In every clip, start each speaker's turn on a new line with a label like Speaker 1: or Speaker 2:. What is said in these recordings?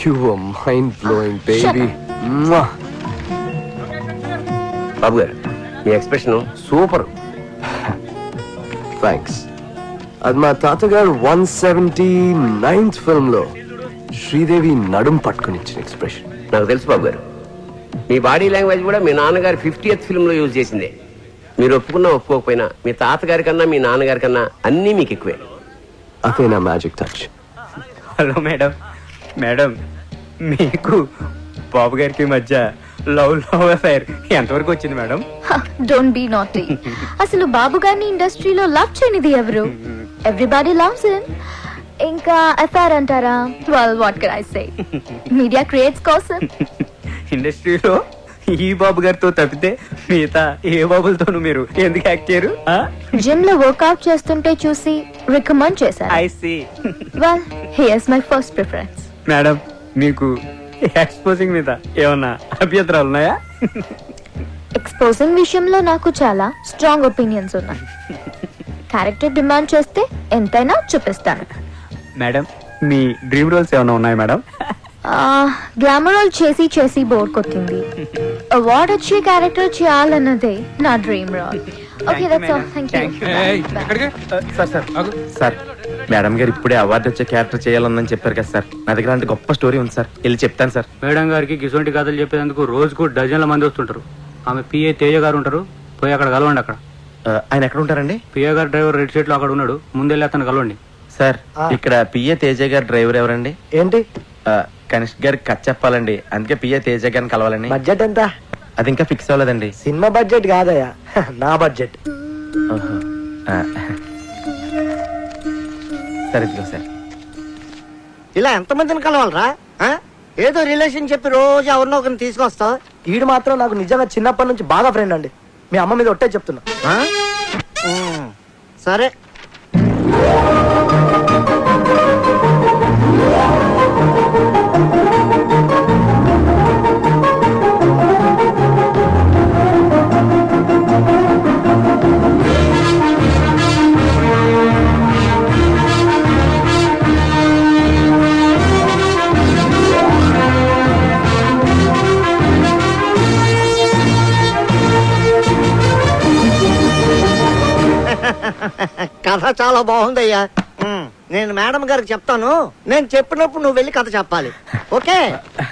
Speaker 1: You were mind-blowing, baby.
Speaker 2: బాబు గారు మీ expression
Speaker 1: super. Thanks. అది మా తాతగారు 179th ఫిల్మ్ లో శ్రీదేవి నడుం పట్టుకుని ఇచ్చిన ఎక్స్ప్రెషన్.
Speaker 2: నాకు తెలుసు బాబు గారు, మీ బాడీ లాంగ్వేజ్ కూడా మీ నాన్నగారు 50th ఫిల్మ్ లో యూజ్ చేసిందే. మీరు ఒప్పుకున్నా ఒప్పుకోకపోయినా మీ తాతగారి కన్నా మీ నాన్నగారి కన్నా అన్నీ మీకు ఎక్కువే.
Speaker 1: అదే నా magic touch.
Speaker 3: Hello madam. Madam, మీకు బాబు గారికి మధ్య లవ్ అఫైర్ ఎంతవరకు వచ్చింది మేడం?
Speaker 4: Don't be naughty. అసలు బాబు గారిని ఇండస్ట్రీలో లవ్ చేయనిది ఎవరు? Everybody loves him. ఇంకా అఫైర్ అంటారా? Well what can I say, media creates కోసం.
Speaker 3: ఇండస్ట్రీలో ఈ బాబు గారితో తప్పితే మిగతా ఏ బాబులతోనూ మీరు ఎందుకు యాక్ట్ చేయరు?
Speaker 4: జిమ్ లో వర్కౌట్ చేస్తుంటే చూసి రికమెండ్ చేశారు.
Speaker 3: I see.
Speaker 4: Well here's my first preference.
Speaker 3: Madam, మీకు ఎక్స్పోజింగ్ మీద ఏమన్నా అభ్యంతరాలు ఉన్నాయా?
Speaker 4: ఎక్స్పోజింగ్ విషయంలో నాకు చాలా స్ట్రాంగ్ ఒపీనియన్స్ ఉన్నాయి. క్యారెక్టర్ డిమాండ్ చేస్తే ఎంతైనా చూపిస్తాను.
Speaker 3: మేడం, మీ డ్రీమ్ రోల్స్ ఏమైనా ఉన్నాయా మేడం?
Speaker 4: గ్లామర్ రోల్ చేసి చేసి బోర్ కొట్టింది. అవార్డ్ వచ్చే క్యారెక్టర్ చేయాలన్నదే నా dream role. Okay, that's all. Thank you.
Speaker 5: Sir, madam గారు ఇప్పుడే అవార్డు వచ్చే క్యారెక్టర్ చేయాలని చెప్పారు కదా సార్. నా దగ్గర అంటే గొప్ప స్టోరీ ఉంది సార్, వెళ్ళి చెప్తాను సార్.
Speaker 6: మేడం గారికి గిసొంటి కథలు చెప్పేందుకు రోజుకు డజన్ల మంది వస్తుంటారు. ఆమె పిఏ తేజ గారు ఉంటారు, పోయి అక్కడ కలవండి. అక్కడ
Speaker 5: ఆయన ఎక్కడ ఉంటారండి?
Speaker 6: పిఏ గారు డ్రైవర్ రెడ్ షీట్ లో అక్కడ ఉన్నాడు, ముందెళ్ళి అతను కలవండి.
Speaker 5: సార్, ఇక్కడ పిఏ తేజ గారు డ్రైవర్ ఎవరండి?
Speaker 1: ఏంటి
Speaker 5: కనిష్క్ గారికి కథ చెప్పాలండి, అందుకే పిఏ తేజ గారిని కలవాలని.
Speaker 1: బడ్జెట్ ఎంత?
Speaker 5: అది ఇంకా ఫిక్స్ అవ్వలేదండి.
Speaker 1: సినిమా బడ్జెట్ కాదయ్యా, నా బడ్జెట్.
Speaker 5: సరే, ఇదిగో సార్.
Speaker 7: ఇలా ఎంతమందిని కలవాలరా? ఏదో రిలేషన్ చెప్పి రోజు ఎవరినో ఒకరిని తీసుకొస్తావు.
Speaker 1: ఈడు మాత్రం నాకు నిజంగా చిన్నప్పటి నుంచి బాగా ఫ్రెండ్ అండి. మీ అమ్మ మీద ఒట్టే చెప్తున్నా.
Speaker 7: సరే, కథ చాలా బాగుందయ్యా. నేను మేడం గారికి చెప్తాను. నేను చెప్పినప్పుడు నువ్వు వెళ్ళి కథ చెప్పాలి. ఓకే,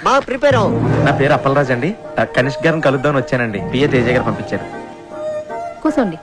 Speaker 7: బాగా ప్రిపేర్ అవ్వు.
Speaker 5: నా పేరు అప్పలరాజ్ అండి. కనిష్క్ గారిని కలుద్దామని వచ్చానండి, పిఏ తేజ గారు పంపించారు.
Speaker 4: కూర్చోండి.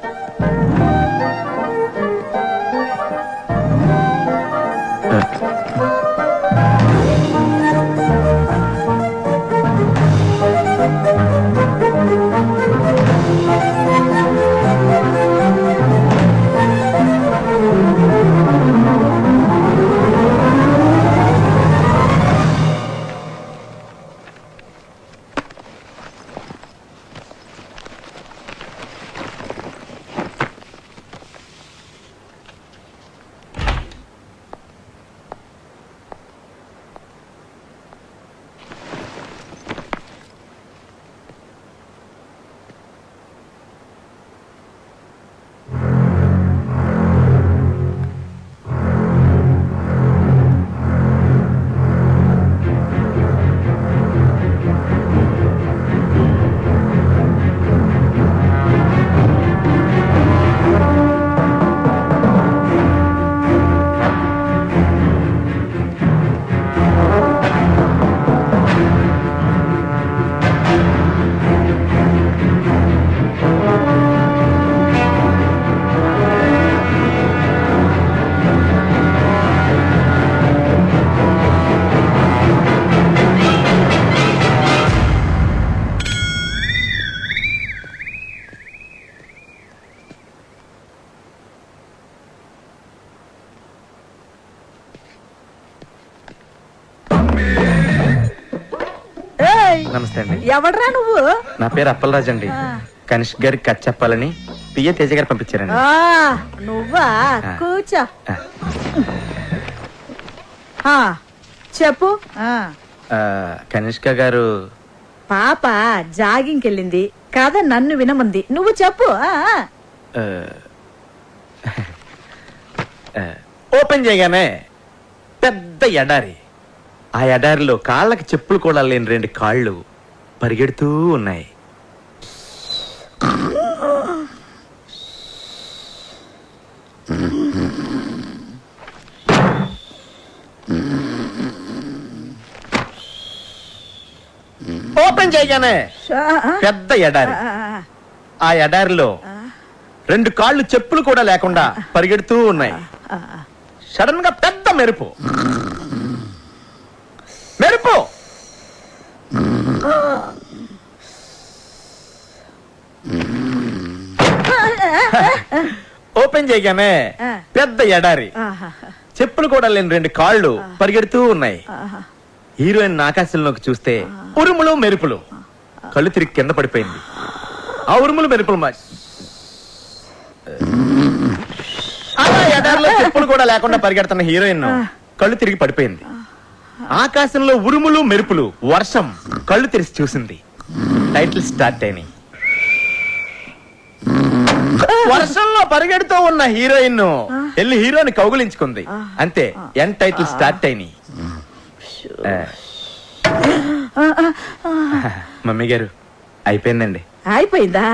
Speaker 5: నమస్తే అండి.
Speaker 8: ఎవడ్రా నువ్వు?
Speaker 5: నా పేరు అప్పలరాజ్ అండి. కనిష్క్ గారికి కథ చెప్పాలని పిఏ తేజ గారు పంపించారండి.
Speaker 8: నువ్వా? కూర్చో. చెప్పు.
Speaker 5: కనిష్క గారు
Speaker 8: పాప జాగింగ్కి వెళ్ళింది కదా, నన్ను వినమంది. నువ్వు చెప్పు.
Speaker 5: ఓపెన్ చేయగానే పెద్ద ఎడారి, ఆ ఎడారిలో కాళ్ళకి చెప్పులు కూడా లేని 2 కాళ్ళు పరిగెడుతూ ఉన్నాయి. ఓపెన్ చేయగానే పెద్ద ఎడారి. ఆ ఎడారిలో 2 కాళ్ళు చెప్పులు కూడా లేకుండా పరిగెడుతూ ఉన్నాయి. సడన్ గా పెద్ద మెరుపు. మెరుపు ఓపెన్ చేయగానే పెద్ద ఎడారి. చెప్పులు కూడా లేని 2 కాళ్ళు పరిగెడుతూ ఉన్నాయి. హీరోయిన్ ఆకాశంలోకి చూస్తే ఉరుములు మెరుపులు. కళ్ళు తిరిగి కింద పడిపోయింది. ఆ ఉరుములు మెరుపులు అలా ఎడారిలో చెప్పులు కూడా లేకుండా పరిగెడుతున్న హీరోయిన్ కళ్ళు తిరిగి పడిపోయింది. ఆకాశంలో ఉరుములు మెరుపులు, వర్షం. కళ్ళు తెరిచి చూసింది. టైటిల్ స్టార్ట్ అయినాయి. వర్షంలో పరిగెడుతూ ఉన్న హీరోయిన్ వెళ్ళి హీరోని కౌగులించుకుంది. అంతే, ఎన్ టైటిల్ స్టార్ట్ అయినాయి. మమ్మీ గారు అయిపోయిందండి.
Speaker 8: అయిపోయిందా?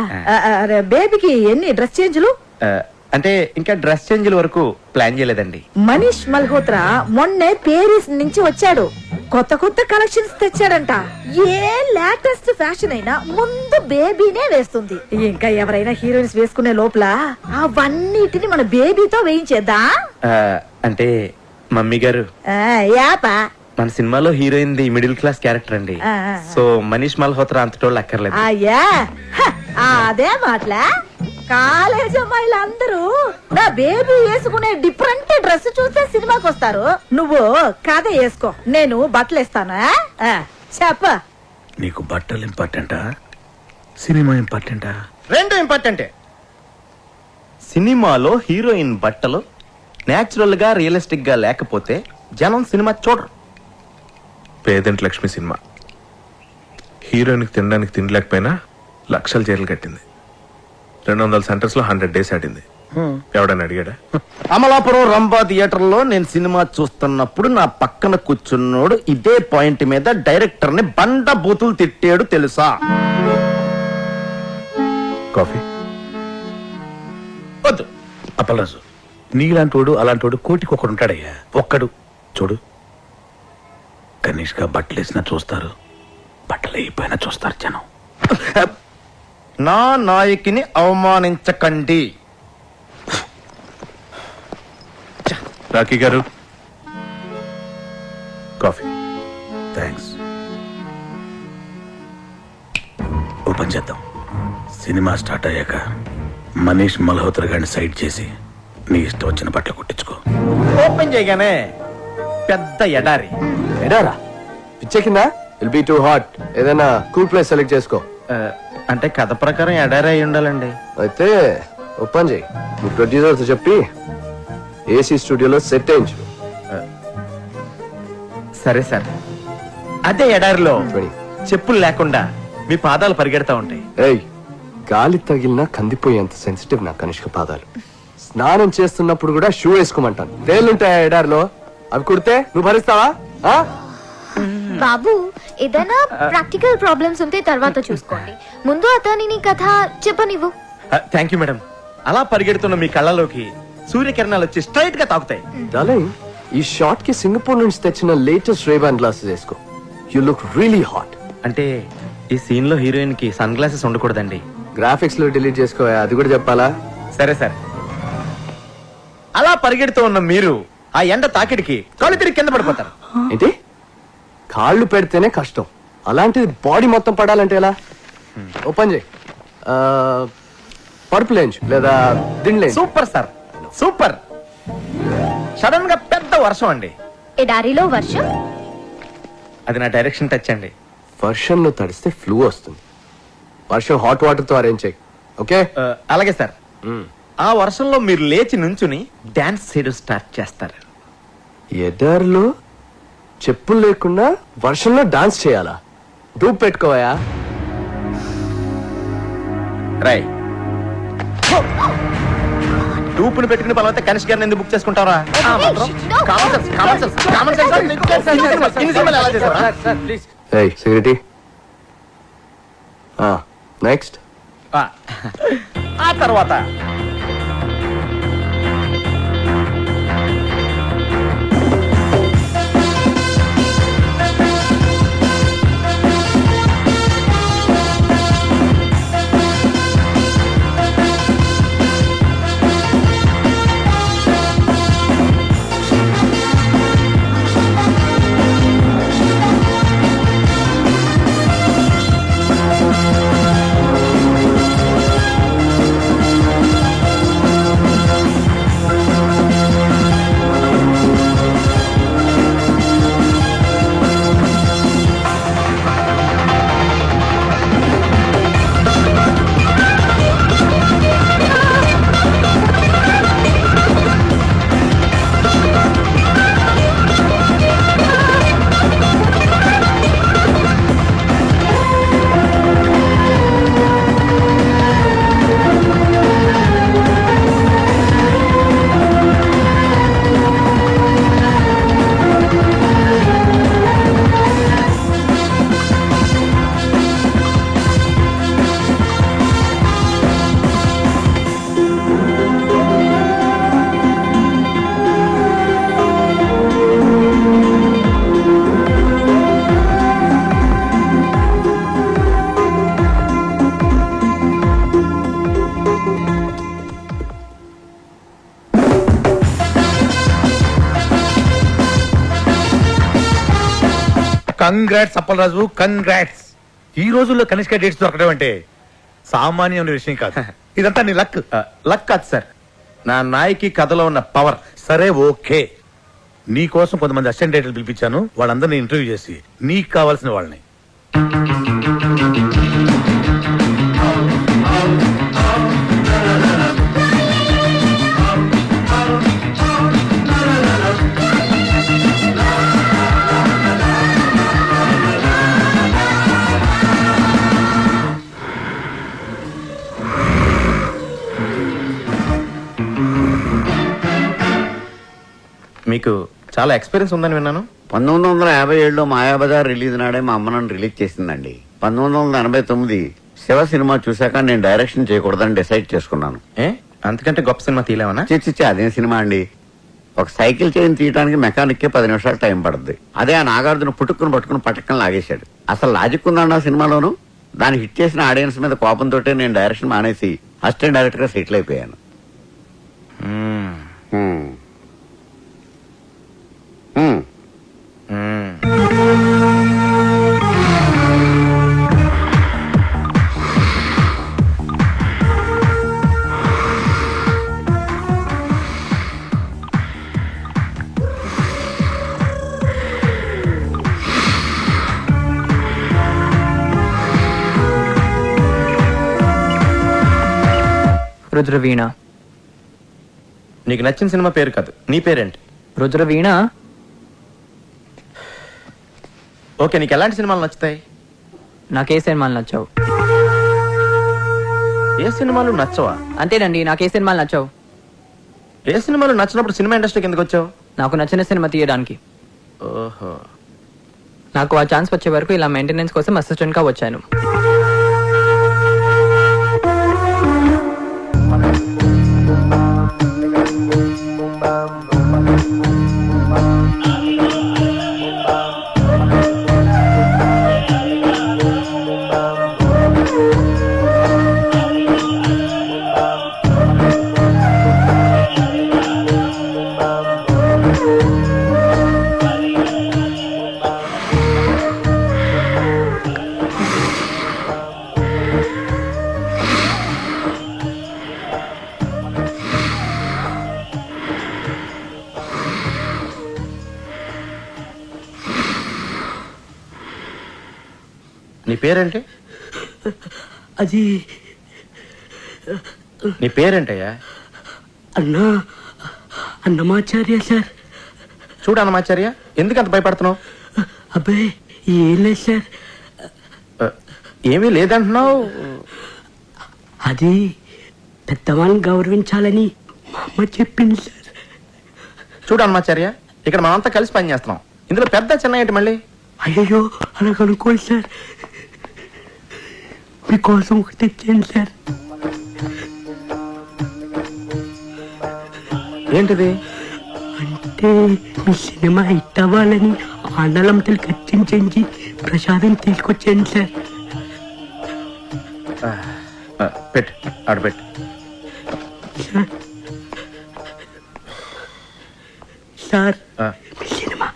Speaker 8: బేబీకి ఎన్ని డ్రెస్ చేంజ్లు?
Speaker 5: అంటే ఇంకా డ్రెస్ చేంజ్ల వరకు ప్లాన్ చేయలేదండి.
Speaker 8: మనీష్ మల్హోత్రా మొన్నే పేరిస్ నుంచి వచ్చాడు. కొత్త కొత్త కలెక్షన్స్ తెచ్చాడంట. ఏ లేటెస్ట్ ఫ్యాషన్ అయినా ముందు బేబీనే వేస్తుంది. ఇంకా ఎవరైనా హీరోయిన్స్ వేసుకునే లోపల అవన్నిటిని మన బేబీతో వేయించేద్దా?
Speaker 5: అంటే మమ్మీ గారు
Speaker 8: యాపా
Speaker 5: మన సినిమాలో heroine the middle class character అండి. సో మనీష్ మల్హోత్రా అంతటోళ్ళు అక్కర్లేదు.
Speaker 8: అయ్యా అదే మాటలా. కాలేజ్ అమ్మాయిలు అందరూ నా బేబీ వేసుకునే డిఫరెంట్ డ్రెస్ చూస్తే సినిమాకి వస్తారు. నువ్వు కథ వేసుకో, నేను బట్టలు ఇస్తాను. చెప్ప,
Speaker 9: నీకు బట్టలు ఇంపార్టెంటా, సినిమా ఇంపార్టెంటా?
Speaker 5: 2 ఇంపార్టెంటే. సినిమాలో హీరోయిన్ బట్టలు నేచురల్ గా రియలిస్టిక్ గా లేకపోతే జనం సినిమా చూడరు.
Speaker 9: పేదంటి లక్ష్మి సినిమా హీరోయిన్కి తినడానికి తినలేకపోయినా లక్షల చీరలు కట్టింది. 200 సెంటర్స్ లో 100 days ఆడింది. ఎవడని అడిగాడా?
Speaker 5: అమలాపురం రంభా థియేటర్ లో నేను సినిమా చూస్తున్నప్పుడు నా పక్కన కూర్చున్నోడు ఇదే పాయింట్ మీద డైరెక్టర్ ని బండ బూతులు తిట్టాడు తెలుసా?
Speaker 9: కాఫీ
Speaker 5: వద్దు.
Speaker 9: అప్పలరాజు, నీలాంటోడు అలాంటోడు కోటికి ఒకడు ఉంటాడయ్యా. ఒక్కడు చూడు. కనీష్గా బట్టలు వేసినా చూస్తారు, బట్టలు అయిపోయినా చూస్తారు జనం.
Speaker 5: నా నాయకిని అవమానించకండి.
Speaker 9: రాకీ గారు, కాఫీ. థ్యాంక్స్. ఓపెన్ చేద్దాం. సినిమా స్టార్ట్ అయ్యాక మనీష్ మల్హోత్రా గారిని సైడ్ చేసి నీ ఇష్టం వచ్చిన బట్టలు కుట్టించుకో.
Speaker 5: ఓపెన్ చేయగానే పెద్ద ఎడారి.
Speaker 1: ఎడారా? పిచ్చెక్కిందా? Will be too hot. ఏదైనా కూల్ ప్లేస్ సెలెక్ట్ చేసుకో.
Speaker 5: అంటే కథ ప్రకారం ఎడారి అయి ఉండాలండి.
Speaker 1: అయితే ఓపెన్ చేయి. నువ్వు ప్రొడ్యూసర్తో చెప్పి ఏసీ స్టూడియోలో సెట్ అయించు.
Speaker 5: సరే సార్. అదే ఎడారిలో చెప్పులు లేకుండా మీ పాదాలు పరిగెడతా ఉంటాయి.
Speaker 1: ఏయ్, గాలి తగిలినా కందిపోయేంత సెన్సిటివ్ నా కనిష్క పాదాలు. స్నానం చేస్తున్నప్పుడు కూడా షూ వేసుకోమంటాను. తేలుంటాయా ఎడారిలో? అవి కుడితే నువ్వు భరిస్తావా?
Speaker 4: బాబు, ఏదైనా ప్రాక్టికల్ ప్రాబ్లమ్స్ ఉంటే తర్వాత చూసుకోండి. ముందు అతనిని కథ చెప్పనివ్వు.
Speaker 5: Thank you madam. అలా పరిగెడుతున్న మీ కళ్ళలోకి సూర్యకిరణాలు వచ్చి స్ట్రైట్ గా తాకుతాయి.
Speaker 1: డార్లింగ్, ఈ షాట్ కి సింగపూర్ నుంచి తెచ్చిన లేటెస్ట్ రేబాన్ గ్లాసెస్ వేసుకో. You look really hot.
Speaker 5: అంటే ఈ సీన్ లో హీరోయిన్ కి సన్ గ్లాసెస్ ఉండకూడదండి.
Speaker 1: గ్రాఫిక్స్ లో డిలీట్ చేసుకో, అది కూడా చెప్పాలా?
Speaker 5: సరే సార్. అలా పరిగెడుతూ ఉన్న మీరు ఆ ఎండ తాకిడికి కళ్ళు తిరిగి కింద పడిపోతారు.
Speaker 1: ఏంటి? కాళ్ళు పెడితేనే కష్టం, అలాంటిది బాడీ మొత్తం పడాలంటే ఎలా? ఓపెన్ చేయి. పరుపు లేంచు లేదా దిండ్లే.
Speaker 5: Super sir, super. సడన్ గా పెద్ద వర్షం అండి.
Speaker 4: ఎడారిలో వర్షం?
Speaker 5: అది నా డైరెక్షన్ టచ్ అండి.
Speaker 1: వర్షంలో తడిస్తే ఫ్లూ వస్తుంది. వర్షం హాట్ వాటర్ తో అరేంజ్ చేయి. ఓకే?
Speaker 5: అలాగే సార్. ఆ వర్షంలో మీరు లేచి నుంచుని డాన్స్ చేయడం స్టార్ట్ చేస్తారు.
Speaker 1: ఎడారిలో చెప్పులు లేకుండా వర్షంలో డాన్స్ చేయాలా? డూప్ పెట్టుకోవయా?
Speaker 5: రై డూపుని పెట్టుకుని పలవతే కనిష్క గారిని ఎందుకు బుక్ చేసుకుంటారా?
Speaker 1: Security next.
Speaker 5: ఆ తర్వాత
Speaker 10: కంగ్రాట్స్ అప్పలరాజు, కంగ్రాట్స్. ఈ రోజుల్లో కనిష్క డేట్స్ దొరకడం అంటే సామాన్యమైన విషయం కాదు. ఇదంతా నీ లక్.
Speaker 5: లక్ కాదు సార్, నా నాయకి కథలో ఉన్న పవర్.
Speaker 10: సరే ఓకే, నీ కోసం కొంతమంది అసిస్టెంట్ డైరెక్టర్లు పిలిపించాను. వాళ్ళందరినీ ఇంటర్వ్యూ చేసి నీకు కావాల్సిన వాళ్ళని.
Speaker 5: మీకు చాలా ఎక్స్పీరియన్స్ ఉందని విన్నాను.
Speaker 11: 1957లో మాయాబజార్ రిలీజ్ నాడే మా అమ్మ నన్ను రిలీజ్ చేసిందండి. 1989 శివ సినిమా చూశాక నేను డైరెక్షన్ చేయకూడదని డిసైడ్ చేసుకున్నాను.
Speaker 5: అంతకంటే గొప్ప సినిమా తీయలేమన్నా?
Speaker 11: చిచ్చి అదేం సినిమా అండి. ఒక సైకిల్ చైన్ తీయడానికి మెకానిక్ కే 10 నిమిషాలు టైం పడుతుంది. అదే ఆ నాగార్జున పుట్టుకుని పట్టుకుని పట్టకని లాగేశాడు. అసలు లాజిక్ ఉందండి ఆ సినిమాలోను. దాన్ని హిట్ చేసిన ఆడియన్స్ మీద కోపంతో నేను డైరెక్షన్ మానేసి అసిస్టెంట్ డైరెక్టర్ గా సెటిల్ అయిపోయాను.
Speaker 12: రుద్రవీణ.
Speaker 5: నీకు నచ్చిన సినిమా పేరు కాదు, నీ పేరేంటి?
Speaker 12: రుద్రవీణ.
Speaker 5: ఓకే, నీకు ఎలాంటి సినిమాలు నచ్చుతాయి?
Speaker 12: నాకే సినిమాలు నచ్చావు.
Speaker 5: ఏ సినిమాలు నచ్చవా?
Speaker 12: అంతేనండి, నాకే సినిమాలు నచ్చావు.
Speaker 5: ఏ సినిమాలు నచ్చినప్పుడు సినిమా ఇండస్ట్రీకి ఎందుకు వచ్చావు?
Speaker 12: నాకు నచ్చిన సినిమా తీయడానికి.
Speaker 5: ఓహో.
Speaker 12: నాకు ఆ ఛాన్స్ వచ్చే వరకు ఇలా మెయింటెనెన్స్ కోసం అసిస్టెంట్ గా వచ్చాను.
Speaker 5: నీ పేరేంటి?
Speaker 13: అది
Speaker 5: నీ పేరేంటయ్యా?
Speaker 13: అన్నమాచార్య సార్.
Speaker 5: చూడు అన్నమాచార్య, ఎందుకు అంత భయపడుతున్నావు?
Speaker 13: అబ్బాయి ఏం లేదు సార్.
Speaker 5: ఏమీ లేదంటున్నావు.
Speaker 13: అది పెద్దవాళ్ళని గౌరవించాలని అమ్మ చెప్పింది సార్.
Speaker 5: చూడు హనుమాచార్య, ఇక్కడ మనమంతా కలిసి పని చేస్తున్నాం. ఇందులో పెద్ద చిన్న ఏంటి మళ్ళీ?
Speaker 13: అయ్యో అలా కనుక్కోండి సార్, మీకోసం ఒకటి తెచ్చాను సార్.
Speaker 5: ఏంటిది?
Speaker 13: అంటే మీ సినిమా హిట్ అవ్వాలని ఆండలంతలు ఖర్చించి ప్రసాదం తీసుకొచ్చాను సార్.
Speaker 5: పెట్టు, ఆడబెట్టు.
Speaker 13: సార్ మీ సినిమా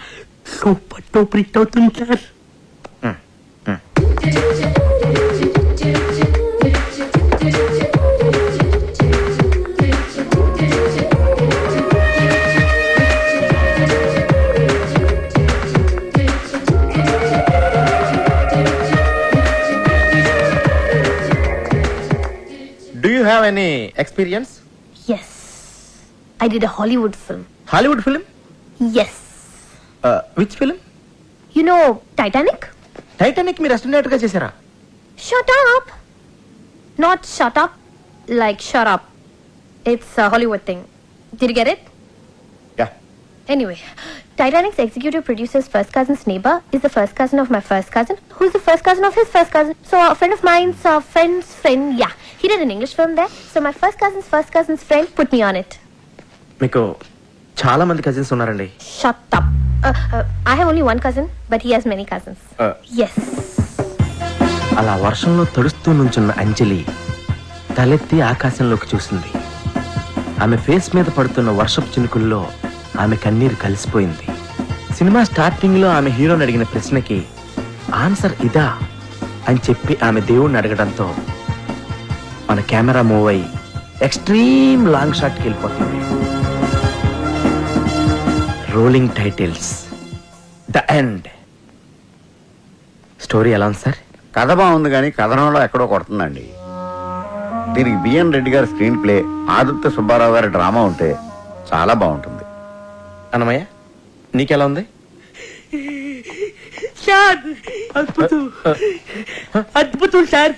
Speaker 13: సూపర్ టూపర్ హిట్ అవుతుంది sir.
Speaker 5: Do you have any experience?
Speaker 4: Yes. I did a Hollywood film.
Speaker 5: Hollywood film?
Speaker 4: Yes.
Speaker 5: Which film?
Speaker 4: You know Titanic?
Speaker 5: Titanic మీరు అసిస్టెంట్ గా చేశారా?
Speaker 4: Shut up. Not shut up, like shut up. It's a Hollywood thing. Did you get it?
Speaker 5: Yeah.
Speaker 4: Anyway, Titanic's executive producer's first cousin's neighbor is the first cousin of my first cousin, who's the first cousin of his first cousin. So a friend of mine's friend's friend, yeah. He did an English film there. So my first cousin's friend put me on it.
Speaker 5: మీకు చాలా మంది cousins ఉన్నారండి.
Speaker 4: Shut up. I have only one cousin, but he has many cousins. Yes.
Speaker 5: అలా వర్షంలో తడుస్తూ నుంచున్న అంజలి తలెత్తి ఆకాశంలోకి చూసింది. ఆమె ఫేస్ మీద పడుతున్న వర్షపు చినుకుల్లో ఆమె కన్నీరు కలిసిపోయింది. సినిమా స్టార్టింగ్ లో ఆమె హీరోని అడిగిన ప్రశ్నకి ఆన్సర్ ఇదా అని చెప్పి ఆమె దేవుణ్ణి అడగడంతో మన కెమెరా మూవ్ అయ్యి ఎక్స్ట్రీమ్ లాంగ్ షాట్ కి వెళ్ళిపోతుంది. Rolling titles, the end. Story ఎలా ఉంది సార్?
Speaker 11: కథ బాగుంది కానీ కథనంలో ఎక్కడో కొడుతుందండి. దీనికి బిఎన్ రెడ్డి గారి స్క్రీన్ ప్లే, ఆదిత్య సుబ్బారావు గారి డ్రామా ఉంటే చాలా బాగుంటుంది.
Speaker 5: అన్నమయ్య, నీకెలా ఉంది?
Speaker 13: సార్ అద్భుతం, అద్భుతం సార్,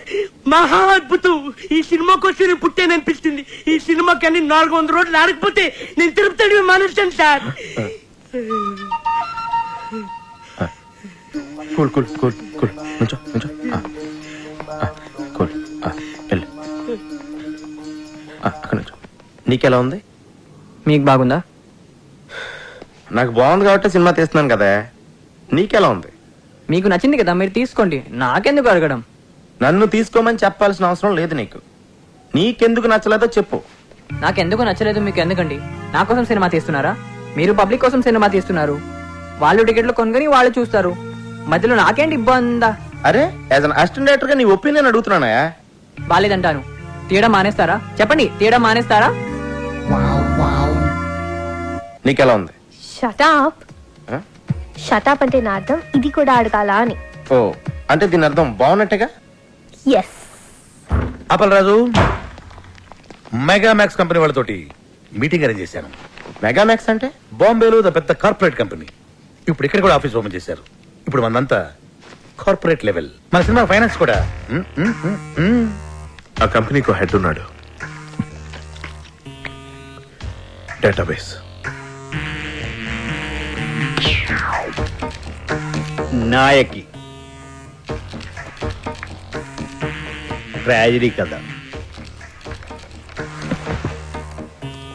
Speaker 13: మహా అద్భుతం. ఈ సినిమా కోసం నేను పుట్టాననిపిస్తుంది. ఈ సినిమా కానీ 400 రోజులు ఆడకపోతే నేను తిరుపతి మానేస్తాను sir.
Speaker 5: Cool cool cool cool, నుంచో నుంచో. కూల్, వెళ్ళు. అక్కడ నుంచో. నీకెలా ఉంది?
Speaker 12: మీకు బాగుందా?
Speaker 5: నాకు బాగుంది కాబట్టి సినిమా తీస్తున్నాను కదా. నీకెలా ఉంది?
Speaker 12: మీకు నచ్చింది కదా, మీరు తీసుకోండి. నాకెందుకు అడగడం?
Speaker 5: నన్ను తీసుకోమని చెప్పాల్సిన అవసరం లేదు నీకు. నీకెందుకు నచ్చలేదో చెప్పు.
Speaker 12: నాకెందుకు నచ్చలేదు మీకు ఎందుకండి? నా కోసం సినిమా తీస్తున్నారా? మీరు పబ్లిక్ కోసం సినిమా తీస్తున్నారు. వాళ్ళు టికెట్లు కొనుగొని వాళ్ళు చూస్తారు. మధ్యలో నాకేంటి ఇబ్బందా?
Speaker 5: అరే, యాజ్ అన్ అసిస్టెంట్ డైరెక్టర్ గా నీ ఒపీనియన్ అడుగుతున్నానా?
Speaker 12: బాలేదంటాను. తీయడం మానేస్తారా? చెప్పండి, తీయడం మానేస్తారా?
Speaker 5: నీకెలా ఉంది?
Speaker 4: Shut up. Shut up అంటే నా అర్థం ఇది కూడా అడగాల అని.
Speaker 5: ఓ, అంటే దీని అర్థం బాగున్నట్టుగా.
Speaker 4: Yes.
Speaker 10: అప్పలరాజు, మెగామాక్స్ కంపెనీ వాళ్ళతోటి మీటింగ్ అరేంజ్ చేశాను.
Speaker 5: మెగామాక్స్ అంటే
Speaker 10: బాంబేలో ద పెద్ద కార్పొరేట్ కంపెనీ. ఇప్పుడు ఇక్కడ కూడా ఆఫీస్ ఓపెన్ చేశారు. ఇప్పుడు మనంతా కార్పొరేట్ లెవెల్. మన సినిమా ఫైనాన్స్ కూడా.
Speaker 9: ఆ కంపెనీకి హెడ్ ఉన్నాడు. డేటాబేస్.
Speaker 10: నాయకి ట్రాజడీ కథ.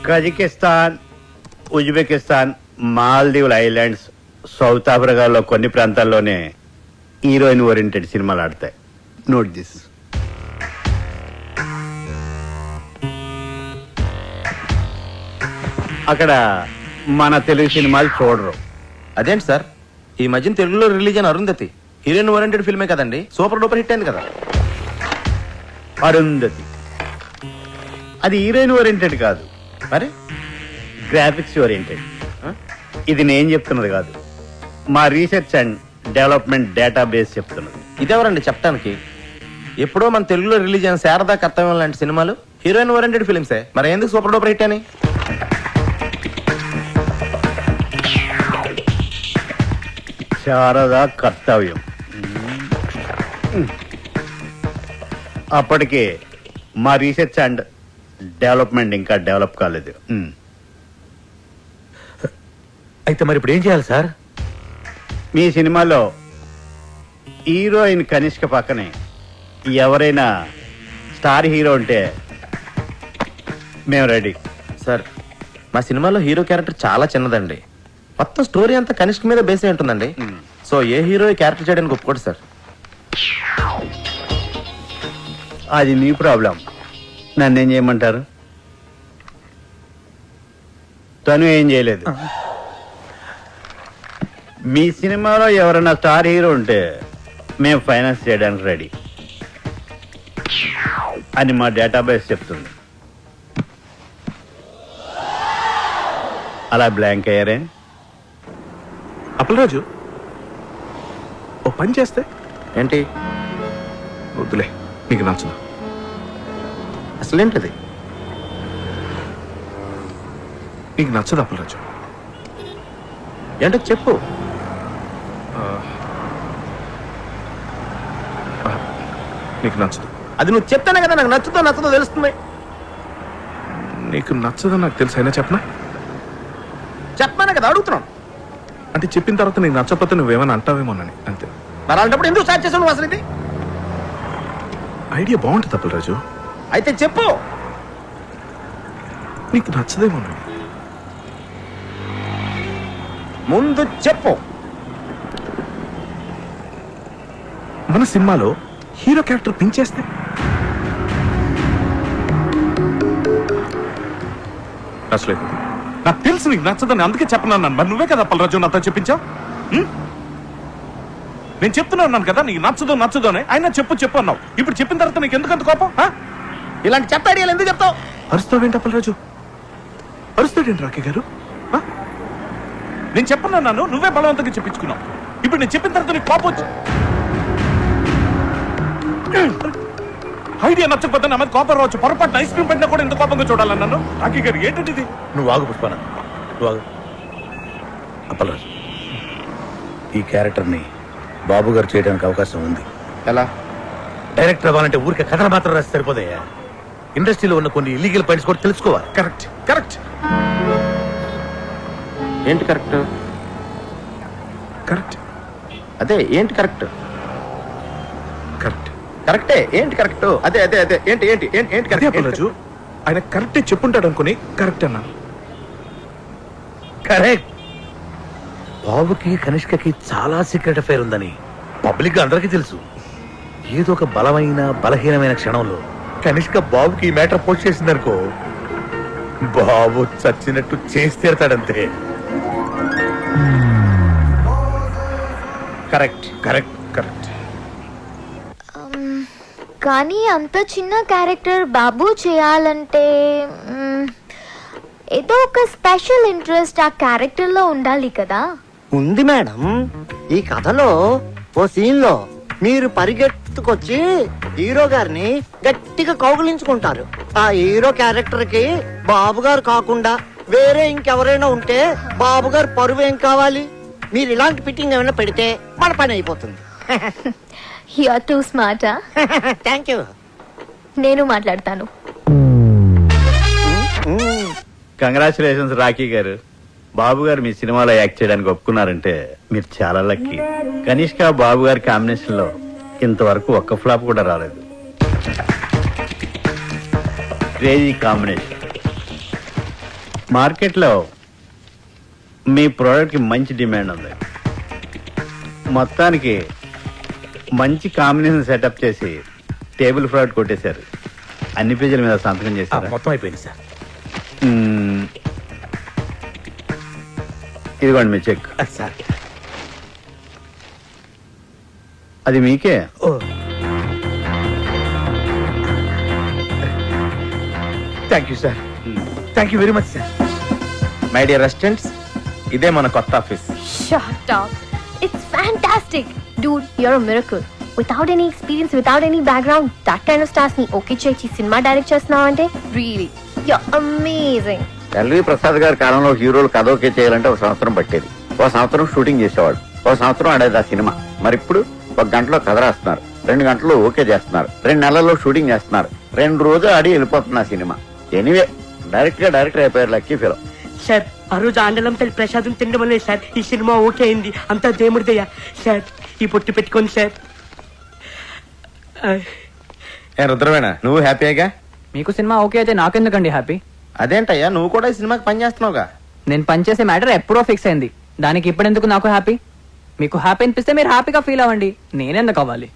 Speaker 10: కజకిస్తాన్, ఉజ్బెకిస్తాన్, మాల్దీవుల ఐలాండ్స్, సౌత్ ఆఫ్రికాలో కొన్ని ప్రాంతాల్లోనే హీరోయిన్ ఓరియంటెడ్ సినిమాలు ఆడతాయి. Note this. అక్కడ మన తెలుగు సినిమాలు చూడరు.
Speaker 5: అదేంటి సార్, ఈ మధ్యన తెలుగులో రిలీజ్ అయిన అరుంధతి హీరోయిన్ ఓరియంటెడ్ ఫిల్మే కదండి, సూపర్ డూపర్ హిట్ అయింది కదా.
Speaker 10: అరుంధతి అది హీరోయిన్ ఓరియంటెడ్ కాదు,
Speaker 5: మరి
Speaker 10: గ్రాఫిక్స్ ఓరియంటెడ్. ఇది నేను చెప్తున్నది కాదు, మా రీసెర్చ్ అండ్ డెవలప్మెంట్ డేటాబేస్ చెప్తున్నది.
Speaker 5: ఇదెవరండి చెప్పడానికి? ఎప్పుడో మన తెలుగులో రిలీజ్ అయిన శారదా కర్తవ్యం లాంటి సినిమాలు హీరోయిన్ ఓరియంటెడ్ ఫిల్మ్సే, మరి ఎందుకు సూపర్ డూపర్ హిట్ అని?
Speaker 10: శారదా కర్తవ్యం అప్పటికే మా రీసెర్చ్ అండ్ డెవలప్మెంట్ ఇంకా డెవలప్ కాలేదు.
Speaker 5: అయితే మరి ఇప్పుడు ఏం చేయాలి సార్?
Speaker 10: మీ సినిమాలో హీరోయిన్ కనిష్క పక్కనే ఎవరైనా స్టార్ హీరో ఉంటే మేము రెడీ.
Speaker 5: సార్ మా సినిమాలో హీరో క్యారెక్టర్ చాలా చిన్నదండి. మొత్తం స్టోరీ అంతా కనిష్క మీద బేస్ అయి ఉంటుందండి. సో ఏ హీరో క్యారెక్టర్ చేయడానికి ఒప్పుకోడు సార్.
Speaker 10: అది మీ ప్రాబ్లం. నన్నేం చేయమంటారు? తను ఏం చేయలేదు. మీ సినిమాలో ఎవరైనా స్టార్ హీరో ఉంటే మేము ఫైనాన్స్ చేయడానికి రెడీ అని మా డేటాబేస్ చెప్తుంది. అలా బ్లాంక్ అయ్యారే?
Speaker 9: అప్పలరాజు ఓ పని చేస్తే
Speaker 5: ఏంటి?
Speaker 9: వద్దులే, నీకు నచ్చదు.
Speaker 5: అసలేంటిది?
Speaker 9: నీకు నచ్చదు అప్పలరాజు.
Speaker 5: ఏంటో చెప్పు.
Speaker 9: నీకు నచ్చదు.
Speaker 5: అది నువ్వు చెప్తానే కదా నాకు నచ్చదో తెలుస్తుంది.
Speaker 9: నీకు నచ్చదని నాకు తెలుసు, అయినా చెప్పనా?
Speaker 5: చెప్పానే కదా అడుగుతున్నాను.
Speaker 9: అంటే చెప్పిన తర్వాత నీకు నచ్చకపోతే నువ్వేమైనా అంటావేమోనని అంతే.
Speaker 5: మరి అలాంటప్పుడు ఎందుకు స్టార్ట్ చేసావు నువ్వు అసలు? ఇది
Speaker 9: ఐడియా బాగుంటుంది అప్పలరాజు.
Speaker 5: అయితే చెప్పు.
Speaker 9: నీకు నచ్చదేమోనని.
Speaker 5: ముందు చెప్పు.
Speaker 9: మన సినిమాలో హీరో క్యారెక్టర్ పెంచేస్తే నచ్చలేదు. నాకు తెలుసు నీకు నచ్చదని, అందుకే చెప్పన్నాను. మరి నువ్వే కదా అప్పలరాజు నాతో చెప్పించావు. నేను చెప్తున్నాను కదా నీకు నచ్చదు అని. అయినా చెప్పు అన్నావు. ఇప్పుడు చెప్పిన తర్వాత నీకు ఎందుకంత కోపం?
Speaker 5: ఇలాంటి చెత్త ఐడియాలు ఎందుకు చెప్తావు?
Speaker 9: అరుస్తావేంటి అప్పలరాజు? అరుస్తాడేంటి రాకే గారు? నేను చెప్పన్నాను, నువ్వే బలవంతంగా చెప్పించుకున్నావు. ఇప్పుడు నేను చెప్పిన తర్వాత నీకు కోపం వచ్చి ఐడియా నచ్చకపోతే నా మీద కోపం రావచ్చు. పొరపాటు ఐస్ క్రీమ్ పెట్టినా కూడా ఎంత కోపంగా చూడాలన్నాను. రాకే గారు ఏంటంటే ఇది?
Speaker 5: నువ్వు ఆగు పుష్పన, నువ్వు ఆగు. అప్పలరాజు, ఈ క్యారెక్టర్ని బాబు గారు చేయడానికి అవకాశం ఉంది.
Speaker 1: ఎలా?
Speaker 5: డైరెక్టర్ అవ్వాలంటే ఊరికే కథలు మాత్రం రాసి సరిపోతాయా? ఇండస్ట్రీలో ఉన్న కొన్ని ఇల్లీగల్ పాయింట్స్ కూడా తెలుసుకోవాలి.
Speaker 9: కరెక్ట్.
Speaker 5: ఏంటి కరెక్ట్? అదే ఏంటి కరెక్ట్? కరెక్టే. ఏంటి కరెక్ట్? అదే ఏంటి
Speaker 9: అప్పలరాజు ఆయన కరెక్టే చెప్పుంటాడు అనుకుని కరెక్ట్ అన్నాను.
Speaker 5: కరెక్ట్. బాబుకి కనిష్కకి చాలా సీక్రెట్ అఫైర్ ఉందని పబ్లిక్ గా అందరికీ తెలుసు. ఏదో ఒక బలహీనమైన క్షణంలో కనిష్క బాబుకి ఈ మ్యాటర్ పోస్ట్ చేసిందనుకో, బాబు చచ్చినట్టు చేసి తీరతాడంతే. కరెక్ట్.
Speaker 4: కానీ అంత చిన్న క్యారెక్టర్ బాబు చేయాలంటే ఏదో ఒక స్పెషల్ ఇంట్రెస్ట్ ఆ క్యారెక్టర్ లో ఉండాలి కదా.
Speaker 7: ఉంది మేడం. ఈ కథలో ఓ సీన్ లో మీరు పరిగెత్తుకొచ్చి హీరో గారిని గట్టిగా కౌగులించుకుంటారు. ఆ హీరో క్యారెక్టర్ కి బాబు గారు కాకుండా వేరే ఇంకెవరైనా ఉంటే బాబు గారు పరువు ఏం కావాలి? మీరు ఇలాంటి ఫిట్టింగ్ ఏమైనా పెడితే మన పని అయిపోతుంది.
Speaker 4: You are too smart.
Speaker 7: Thank you.
Speaker 4: నేను మాట్లాడతాను.
Speaker 10: కంగ్రాచులేషన్స్ రాఖీ గారు. బాబు గారు మీ సినిమాలో యాక్ట్ చేయడానికి ఒప్పుకున్నారంటే మీరు చాలా లక్కీ. కనిష్క బాబు గారి కాంబినేషన్ లో ఇంతవరకు ఒక్క ఫ్లాప్ కూడా రాలేదు. Crazy combination. మార్కెట్లో మీ ప్రోడక్ట్ కి మంచి డిమాండ్ ఉంది. మొత్తానికి మంచి కాంబినేషన్ సెటప్ చేసి టేబుల్ ఫ్రాడ్ కొట్టేశారు. అన్ని పేజీల మీద సంతకం చేశారు.
Speaker 5: మొత్తం అయిపోయింది సార్.
Speaker 10: ఇదిగోండి మీ చెక్.
Speaker 5: సార్
Speaker 10: అది మీకే.
Speaker 5: Thank you sir. Thank you very much sir. My dear residents, ఇదే మన కొత్త office.
Speaker 4: Shut up. It's fantastic. Dude, you're a miracle. Without any experience, without any background, that kind of stars ni okay చేసి cinema direct చేస్తున్నావంటే really you're amazing.
Speaker 11: LV Prasad గారి కాలంలో హీరోలు కథ okay చేయాలంటే ఒక సంవత్సరం పట్టేది. ఒక సంవత్సరం షూటింగ్ చేసేవాడు, ఒక సంవత్సరం ఆడేది ఆ సినిమా. మరి ఇప్పుడు 1 గంటలో కథ రాస్తున్నారు, 2 గంటల్లో ఓకే చేస్తున్నారు, 2 నెలల్లో షూటింగ్ చేస్తున్నారు, 2 రోజులు ఆడి వెళ్ళిపోతున్న సినిమా. ఎనీవే డైరెక్ట్ గా డైరెక్టర్ అయిపోయారు లక్కీ ఫిలం.
Speaker 13: సార్ ఆ రోజు ఆండలం తల్లి ప్రసాదం తినడం వల్లే సార్ ఈ సినిమా ఓకే అయింది. అంతా దేవుడిదయ్యా సార్. ఈ పొట్టు పెట్టుకోండి సార్.
Speaker 5: రుద్రవేణ నువ్వు హ్యాపీగా?
Speaker 12: మీకు సినిమా ఓకే అయితే నాకెందుకండి హ్యాపీ?
Speaker 5: అదేంటయ్యా నువ్వు కూడా ఈ సినిమాకి పని చేస్తున్నావుగా?
Speaker 12: నేను పనిచేసే మ్యాటర్ ఎప్పుడో ఫిక్స్ అయింది. దానికి ఇప్పుడెందుకు నాకు హ్యాపీ? మీకు హ్యాపీ అనిపిస్తే మీరు హ్యాపీగా ఫీల్ అవ్వండి. నేనెందుకు అవ్వాలి?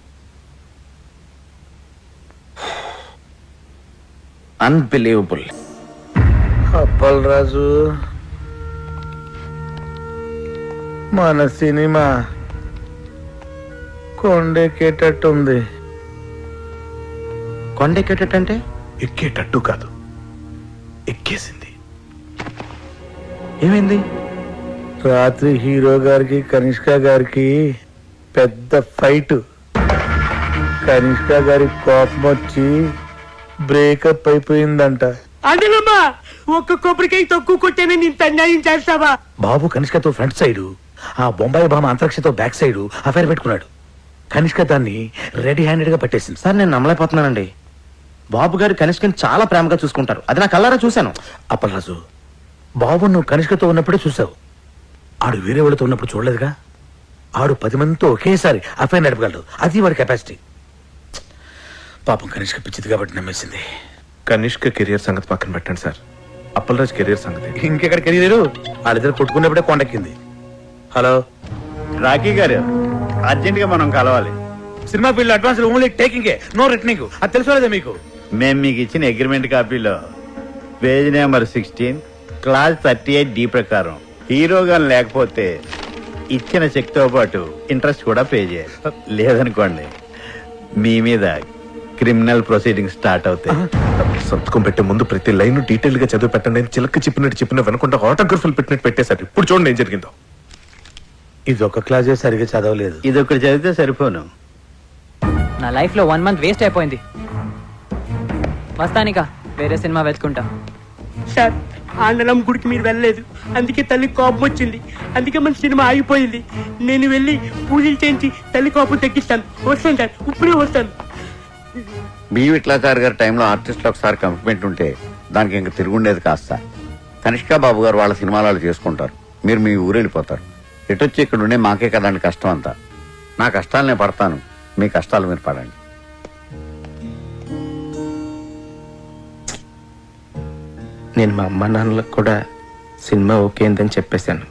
Speaker 5: అన్బిలీవబుల్. అప్పల్ రాజు, మన సినిమా కొండెక్కేటట్టుంది. కొండెక్కేటట్టు
Speaker 9: ఎక్కేటట్టు కాదు, ఎక్కేసింది.
Speaker 5: ఏమైంది? రాత్రి హీరో గారికి కనిష్క గారికి పెద్ద ఫైట్. కనిష్క గారి కోపం వచ్చి బ్రేకప్ అయిపోయిందంట.
Speaker 13: ఆండలమ్మా ఒక్క కొబ్బరికాయ తక్కువ కొట్టేనే ఇంత అన్యాయం చేస్తావా?
Speaker 5: బాబు కనిష్కతో ఫ్రంట్ సైడ్, ఆ బొంబాయి భామ అంతరిక్షతో బ్యాక్ సైడ్ అఫైర్ పెట్టుకున్నాడు. కనిష్క దాన్ని రెడీ హ్యాండెడ్ గా పట్టేసింది.
Speaker 3: సార్ నేను నమ్మలేకపోతున్నానండి. బాబు గారు కనిష్కని చాలా ప్రేమగా చూసుకుంటారు. అది నా కళ్ళారా చూశాను.
Speaker 5: అప్పలరాజు, బాబు నువ్వు కనిష్కతో ఉన్నప్పుడే చూసావు. ఆడు వేరే వాళ్ళతో ఉన్నప్పుడు చూడలేదుగా. ఆడు 10 మందితో ఒకేసారి అఫైర్ నడపగలడు. అది వాడి కెపాసిటీ. పాపం కనిష్క పిచ్చిది కాబట్టి నమ్మేసింది.
Speaker 9: కనిష్క కెరియర్ సంగతి పక్కన పెట్టండి సార్, అప్పలరాజ్ కెరియర్ సంగతి.
Speaker 5: ఇంకెక్కడ కెరీర్? వాళ్ళిద్దరు కొట్టుకున్నప్పుడే కొండెక్కింది. హలో
Speaker 10: రాకీ గారు, అర్జెంట్ గా మనం కలవాలి.
Speaker 5: Cinema field advance only taking, no returning. అది తెలుసుకోలేదా మీకు?
Speaker 10: మేము మీకు ఇచ్చిన అగ్రిమెంట్ కాపీలో పేజ్ నెంబర్ 16 క్లాస్ 38D ప్రకారం హీరోగా లేకపోతే ఇచ్చిన చెక్ తో పాటు ఇంట్రెస్ట్ కూడా పే చేయాలి. లేదనుకోండి మీ మీద క్రిమినల్ ప్రొసీడింగ్ స్టార్ట్ అవుతాయి.
Speaker 9: సంతకం పెట్టే ముందు ప్రతి లైన్ డీటెయిల్ గా చదివి పెట్టండి. నేను చిలక చెప్పిన వెనకుండా ఆటోగ్రఫీలు పెట్టినట్టు పెట్టేశారు. ఇప్పుడు చూడండి ఏం జరిగిందో.
Speaker 5: ఇది ఒక క్లాసే సరిగా చదవలేదు.
Speaker 10: ఇది ఒకటి చదివితే సరిపోను.
Speaker 12: నా లైఫ్ లో 1 మంత్ వేస్ట్ అయిపోయింది. వస్తానిక వేరే సినిమా వెతుకుంటా.
Speaker 13: సార్ ఆండలం గుడికి మీరు వెళ్ళలేదు, అందుకే తల్లి కోపం వచ్చింది. అందుకే మన సినిమా ఆగిపోయింది. నేను వెళ్ళి పూజలు చేయించి తల్లి కోపం తగ్గిస్తాను. వస్తాను సార్, ఇప్పుడే వస్తాను.
Speaker 11: బి విట్లాచారి గారి టైంలో ఆర్టిస్టులు ఒకసారి కమిట్మెంట్ ఉంటే దానికి ఇంక తిరుగుండేది కాస్త. కనిష్క బాబు గారు వాళ్ళ సినిమాలు చేసుకుంటారు, మీరు మీ ఊరు వెళ్ళిపోతారు. ఎటొచ్చి ఇక్కడ ఉండే మాకే కదండి కష్టం అంతా. నా కష్టాలు నేను పడతాను, మీ కష్టాలు మీరు పడండి.
Speaker 3: నేను మా అమ్మ నాన్నలకు కూడా సినిమా ఓకే అయిందని చెప్పేశాను.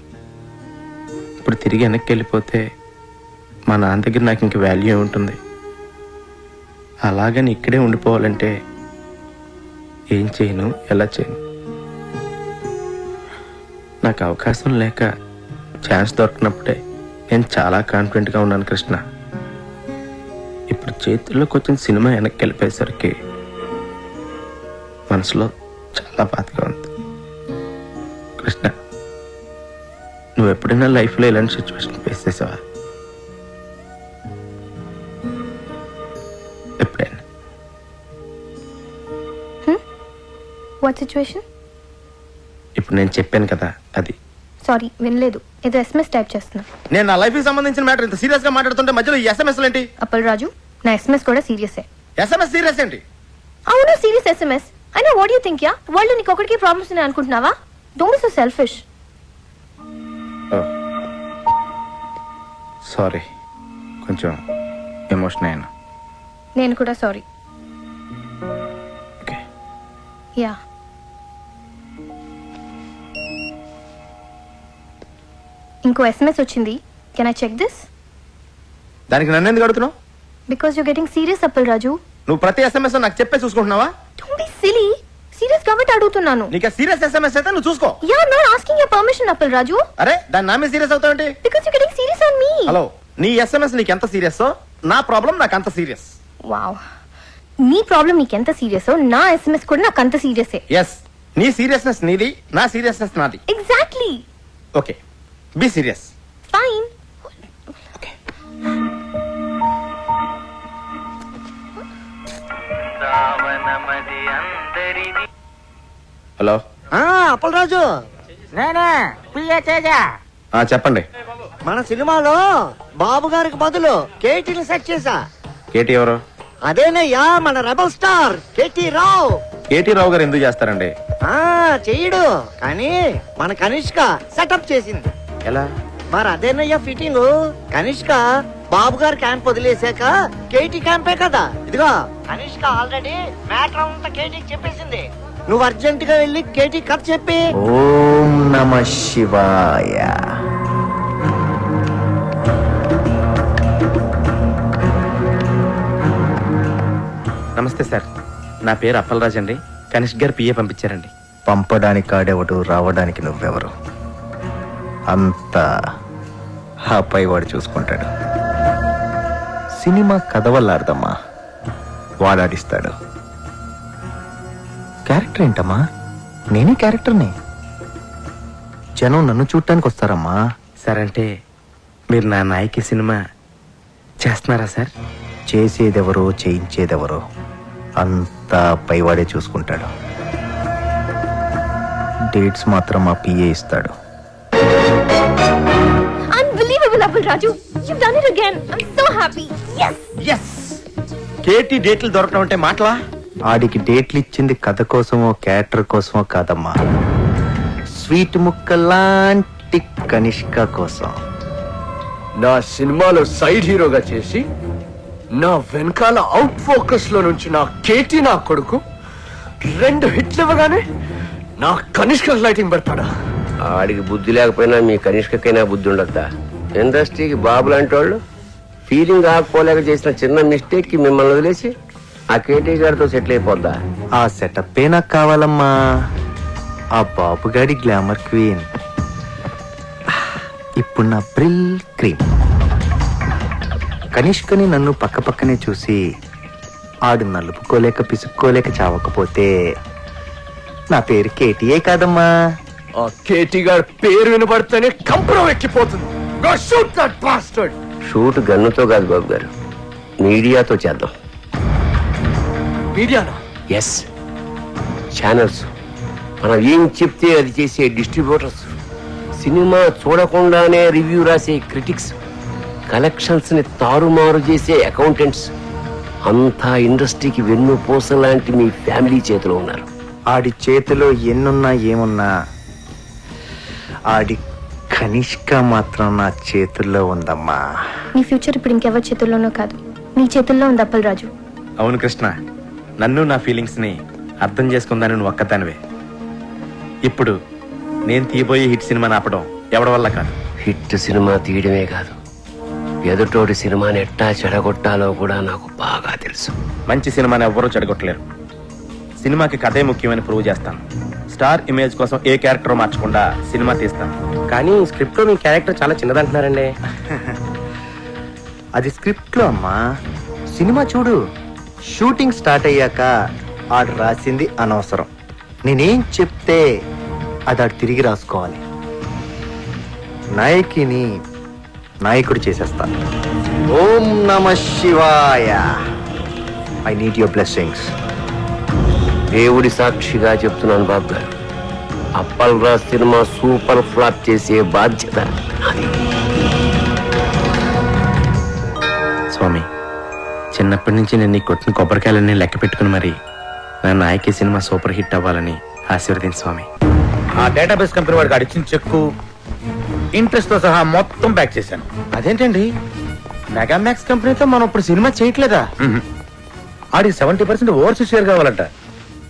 Speaker 3: ఇప్పుడు తిరిగి వెనక్కి వెళ్ళిపోతే మా నాన్న దగ్గర నాకు ఇంక వాల్యూ ఉంటుంది. అలాగని ఇక్కడే ఉండిపోవాలంటే ఏం చేయను, ఎలా చేయను? నాకు అవకాశం లేక ఛాన్స్ దొరికినప్పుడే నేను చాలా కాన్ఫిడెంట్గా ఉన్నాను కృష్ణ. ఇప్పుడు చేతుల్లోకి వచ్చిన సినిమా వెనక్కి వెళ్ళిపోయేసరికి మనసులో చాలా బాధగా ఉంది. కృష్ణ, నువ్వు ఎప్పుడైనా లైఫ్లో ఇలాంటి సిచ్యువేషన్ ఫేస్ చేసావా? ఎప్పుడైనా?
Speaker 4: What situation?
Speaker 3: ఇప్పుడు నేను చెప్పాను కదా అది.
Speaker 4: సారీ వినలేదు, ఏదో SMS టైప్ చేస్తున్నా.
Speaker 5: నేను నా లైఫ్ కి సంబంధించిన మ్యాటర్ ఇంత సీరియస్ గా మాట్లాడుతుంటే మధ్యలో ఈ SMS ఏంటి?
Speaker 4: అప్పల్ రాజు, నా SMS కూడా సీరియసే.
Speaker 5: SMS సీరియస్ ఏంటి?
Speaker 4: అవును సీరియస్ SMS. అయినా what you think yeah? World నీకు ఒకటికి ప్రాబ్లమ్స్ ఉన్నాయి అనుకుంటున్నావా? Don't be so selfish.
Speaker 3: Sorry, కొంచెం ఎమోషన్ అయ్యాను.
Speaker 4: నేను కూడా సారీ.
Speaker 3: ఓకే.
Speaker 4: యా. ఇంకో SMS వచ్చింది. Can I check this?
Speaker 5: దానికి నన్ను ఎందుకు అడుగుతున్నావు?
Speaker 4: Because you getting serious Appal Raju.
Speaker 5: నువ్వు ప్రతి SMS నాకు చెప్పే చూసుకుంటున్నావా?
Speaker 4: Don't be silly. సీరియస్ కాబట్టి అడుగుతున్నాను.
Speaker 5: నీకు సీరియస్ SMS అయితే నువ్వు చూసుకో.
Speaker 4: Yeah, not asking your permission Appal Raju.
Speaker 5: అరే దాని నా మీద సీరియస్ అవుతావేంటి?
Speaker 4: Because you getting serious on me.
Speaker 5: Hello, నీ SMS నీకు ఎంత సీరియస్ నా ప్రాబ్లం నాకు అంత సీరియస్.
Speaker 4: వావ్, నీ ప్రాబ్లం నీకు ఎంత సీరియస్ నా SMS కూడా నాకు అంత సీరియసే.
Speaker 5: ఎస్, నీ సీరియస్నెస్ నీది, నా సీరియస్నెస్ నాది.
Speaker 4: Exactly.
Speaker 5: Okay, be serious.
Speaker 4: Fine.
Speaker 3: Hello.
Speaker 7: Appalaraju,
Speaker 3: చెప్పండి.
Speaker 7: మన సినిమాలో బాబు గారికి బదులు కేటీని సెట్ చేశా.
Speaker 3: కేటీ ఎవరు?
Speaker 7: అదేనయ్యా మన రెబల్ స్టార్ కేటీ రావు.
Speaker 5: కేటీ రావు గారు ఎందుకు చేస్తారండి?
Speaker 7: చెయ్యడు, కానీ మన కనిష్క సెటప్ చేసింది.
Speaker 5: ఎలా?
Speaker 7: మరి అదేనయ్యా ఫిట్టింగ్. కనిష్క బాబు గారు క్యాంప్ వదిలేసాక కేటీ క్యాంపే కదా. ఇదిగో కనిష్క ఆల్రెడీ మ్యాటర్ అంతా కేటీకి చెప్పేసింది. నువ్వు అర్జెంట్ గా వెళ్ళి కేటీ కథ చెప్పి.
Speaker 3: ఓం నమ శివాయ. నమస్తే సార్, నా పేరు అప్పలరాజ్ అండి. కనిష్క్ గారు పిఏ పంపించారండి.
Speaker 14: పంపడానికి ఆడేవాడు, రావడానికి నువ్వెవరు? అంతా ఆ పైవాడు చూసుకుంటాడు. సినిమా కథ వల్ల అర్థమ్మా, వాడాడిస్తాడు. క్యారెక్టర్ ఏంటమ్మా? నేనే క్యారెక్టర్ని. జనం నన్ను చూడటానికి వస్తారమ్మా.
Speaker 3: సార్ అంటే మీరు నా నాయకి సినిమా చేస్తున్నారా సార్?
Speaker 14: చేసేదెవరో చేయించేదెవరో అంతా పైవాడే చూసుకుంటాడు. డేట్స్ మాత్రం మా పిఏ ఇస్తాడు.
Speaker 4: Unbelievable, Apple Raju. You've done it again. I'm so happy. Yes.
Speaker 5: Yes. KT డేట్లు దొరకడం అంటే మాటలా?
Speaker 14: ఆడికి డేట్లు ఇచ్చింది కథ కోసమో క్యారెక్టర్ కోసమో కాదమ్మా, స్వీట్ ముక్కలాంటి కనిష్క కోసం.
Speaker 1: నా సినిమాలో సైడ్ హీరోగా చేసి నా వెనకాల అవుట్ ఫోకస్ లో నుంచి నా కేటీ నా కొడుకు 2 హిట్లు ఇవ్వగానే నా కనిష్క లైటింగ్ పెడతాడా?
Speaker 2: ఆడికి బుద్ధి లేకపోయినా మీ కనిష్కకైనా బుద్ధి ఉండద్దా? ఇండస్ట్రీకి బాబు లాంటి వాళ్ళు ఫీలింగ్ ఆకపోలేక చేసిన చిన్న మిస్టేక్ కి మిమ్మల్ని వదిలేసి ఆ కేటీ గారితో సెటిల్ అయిపోద్దా?
Speaker 14: ఆ సెటప్ నాకు కావాలమ్మా. ఆ బాబుగాడి గ్లామర్ క్వీన్ ఇప్పుడు నా బ్రిల్ క్రీమ్. కనిష్కని నన్ను పక్క పక్కనే చూసి ఆడు నలుపుకోలేక పిసుక్కోలేక చావకపోతే నా పేరు కేటీయే కాదమ్మా.
Speaker 1: ఆ కేటీ గారి పేరు వినబడితేనే కంపరం ఎక్కిపోతుంది.
Speaker 2: షూట్ గన్నుతో కాదు బాబు గారు, మీడియాతో చేద్దాం.
Speaker 1: మీడియానా?
Speaker 2: ఎస్, ఛానల్స్, మనం ఏం చెప్తే అది చేసే డిస్ట్రిబ్యూటర్స్, సినిమా చూడకుండానే రివ్యూ రాసే క్రిటిక్స్, కలెక్షన్స్ ని తారుమారు చేసే అకౌంటెంట్స్, అంతా ఇండస్ట్రీకి వెన్నుపూస లాంటి మీ ఫ్యామిలీ చేతిలో ఉన్నారు.
Speaker 14: ఆడి చేతిలో ఎన్నున్నా ఏమున్నా ఆడి కనిష్క మాత్రం నా చేతుల్లో ఉందమ్మా.
Speaker 4: నీ ఫ్యూచర్ ఇప్పుడు ఇంకెవరి చేతుల్లోనో కాదు, నీ చేతుల్లో ఉంది అప్పల్ రాజు.
Speaker 3: అవును కృష్ణ, నన్ను నా ఫీలింగ్స్ ని అర్థం చేసుకుందాను నువ్వు ఒక్కదానివే. ఇప్పుడు నేను తీయబోయే హిట్ సినిమా ఆపడం ఎవడి వల్ల కాదు.
Speaker 2: హిట్ సినిమా తీయడమే కాదు, ఎదుటోటి సినిమాని ఎట్టా చెడగొట్టాలో కూడా నాకు బాగా తెలుసు.
Speaker 3: మంచి సినిమాని ఎవ్వరూ చెడగొట్టలేరు. సినిమాకి కథే ముఖ్యమని ప్రూవ్ చేస్తాను. స్టార్ ఇమేజ్ కోసం ఏ క్యారెక్టర్ మార్చకుండా సినిమా తీస్తాను. కానీ స్క్రిప్ట్ లో మీ క్యారెక్టర్ చాలా చిన్నదంటున్నారండి.
Speaker 14: అది స్క్రిప్ట్ లో అమ్మా. సినిమా చూడు, షూటింగ్ స్టార్ట్ అయ్యాక ఆడు రాసింది అనవసరం. నేనేం చెప్తే అది ఆడు తిరిగి రాసుకోవాలి. నాయకిని నాయకుడు చేసేస్తాను. ఓం నమ శివాయ. I need your blessings.
Speaker 2: దేవుడి సాక్షిగా చెప్తున్నాను బాబు గారు, Appal Raj cinema super flop చేసే బాధ్యత నాది.
Speaker 3: స్వామి, చిన్నప్పటి నుంచి నేను నీ కొట్టిన కొబ్బరికాయలన్నీ లెక్క పెట్టుకుని మరి నా నాయకి సినిమా సూపర్ హిట్ అవ్వాలని ఆశీర్వదించు స్వామి.
Speaker 5: ఆ డేటాబేస్ కంపెనీ వాడికి అడిచిన చెక్కు ఇంట్రెస్ట్ తో సహా మొత్తం బ్యాక్ చేశాను.
Speaker 3: అదేంటండి, మెగామాక్స్ కంపెనీతో మనం ఇప్పుడు సినిమా చేయట్లేదా?
Speaker 5: ఆడికి 70% ఓవర్సీస్ షేర్ కావాలంట.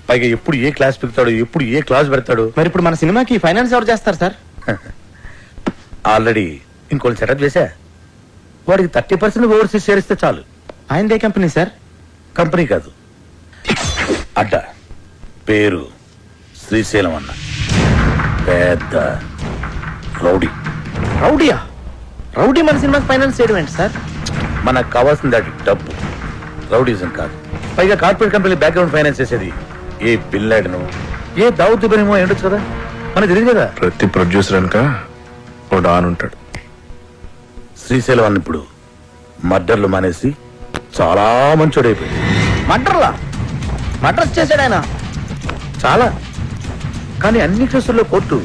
Speaker 5: పైగా ఎప్పుడు ఏ క్లాస్ పెడతాడు, ఎప్పుడు ఏ క్లాస్ పెడతాడు.
Speaker 3: మరి ఇప్పుడు మన సినిమాకి ఫైనాన్స్ ఎవరు చేస్తారు సార్?
Speaker 5: ఆల్రెడీ ఇంకోటి సెటప్ చేశా. వాడికి 30% ఓవర్సీస్ షేర్ ఇస్తే చాలు.
Speaker 3: ఆయనదే కంపెనీ సార్?
Speaker 5: కంపెనీ కాదు, అడ్డ. పేరు శ్రీశైలం అన్న. పెద్ద రౌడీ.
Speaker 3: రౌడీయా? రౌడీ మన సినిమాకి ఫైనాన్స్ చేయడం ఏంటి సార్?
Speaker 5: మనకు కావాల్సింది అది డబ్బు, రౌడీజం కాదు. పైగా కార్పొరేట్ కంపెనీ బ్యాక్గ్రౌండ్ ఫైనాన్స్ చేసేది ఏ బిల్లాడను, ఏ దావుద్ ఇబ్రహీమో ఏంటొచ్చు కదా, మనకు తెలియదు కదా.
Speaker 9: ప్రతి ప్రొడ్యూసర్ అనక ఓ డాన్ ఉంటాడు.
Speaker 5: శ్రీశైలం అన్న ఇప్పుడు మర్డర్లు మానేసి చాలా మంచోడైపోయింది.
Speaker 3: మర్డర్లా? మర్డర్స్ చేశాడు ఆయన
Speaker 5: చాలా. కానీ అన్ని కేసుల్లో కోర్టు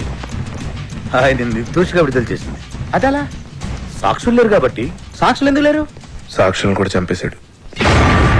Speaker 5: ఆయన నిర్దోషిగా విడుదల చేసింది.
Speaker 3: అదలా?
Speaker 5: సాక్షులు లేరు కాబట్టి.
Speaker 3: సాక్షులు ఎందుకు లేరు?
Speaker 9: సాక్షులను కూడా చంపేశాడు.